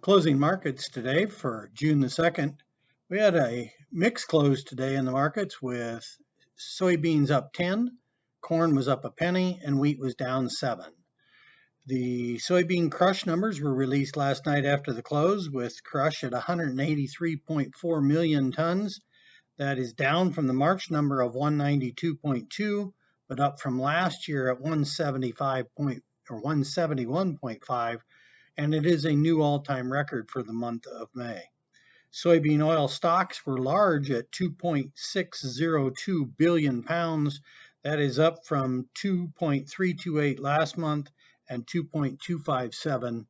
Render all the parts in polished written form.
Closing markets today for June the 2nd. We had a mixed close today in the markets with soybeans up 10, corn was up a penny, and wheat was down 7. The soybean crush numbers were released last night after the close, with crush at 183.4 million tons. That is down from the March number of 192.2, but up from last year at 171.5, and it is a new all-time record for the month of May. Soybean oil stocks were large at 2.602 billion pounds. That is up from 2.328 last month and 2.257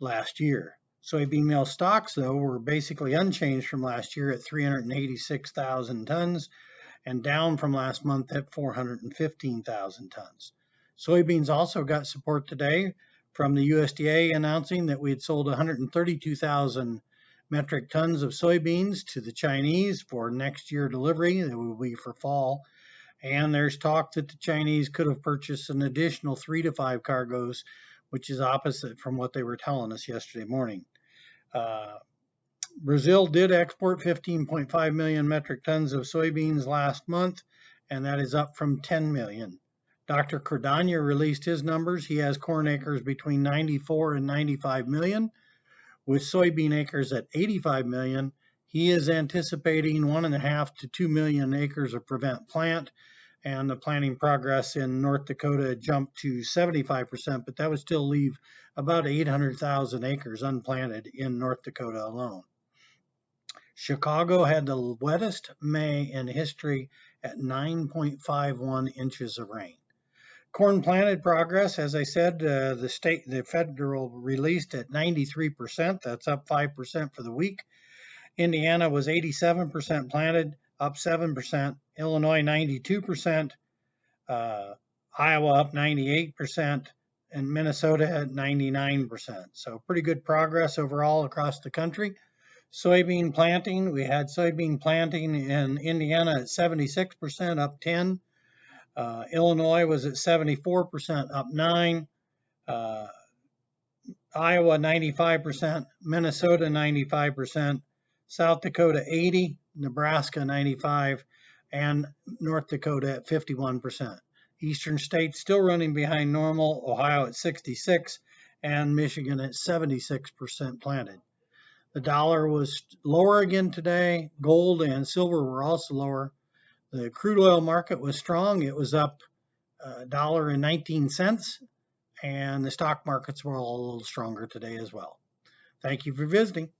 last year. Soybean meal stocks, though, were basically unchanged from last year at 386,000 tons and down from last month at 415,000 tons. Soybeans also got support today from the USDA announcing that we had sold 132,000 metric tons of soybeans to the Chinese for next year delivery. That will be for fall. And there's talk that the Chinese could have purchased an additional 3 to 5 cargoes, which is opposite from what they were telling us yesterday morning. Brazil did export 15.5 million metric tons of soybeans last month, and that is up from 10 million. Dr. Cordagna released his numbers. He has corn acres between 94 and 95 million, with soybean acres at 85 million. He is anticipating 1.5 to 2 million acres of prevent plant, and the planting progress in North Dakota jumped to 75%, but that would still leave about 800,000 acres unplanted in North Dakota alone. Chicago had the wettest May in history at 9.51 inches of rain. Corn planted progress, as I said, the federal released at 93%. That's up 5% for the week. Indiana was 87% planted, up 7%. Illinois 92%. Iowa up 98%, and Minnesota at 99%. So pretty good progress overall across the country. Soybean planting, we had soybean planting in Indiana at 76%, up 10. Illinois was at 74%, up 9. Iowa 95%, Minnesota 95%, South Dakota 80, Nebraska 95, and North Dakota at 51%. Eastern states still running behind normal, Ohio at 66, and Michigan at 76% planted. The dollar was lower again today. Gold and silver were also lower. The crude oil market was strong. It was up $1.19, and the stock markets were all a little stronger today as well. Thank you for visiting.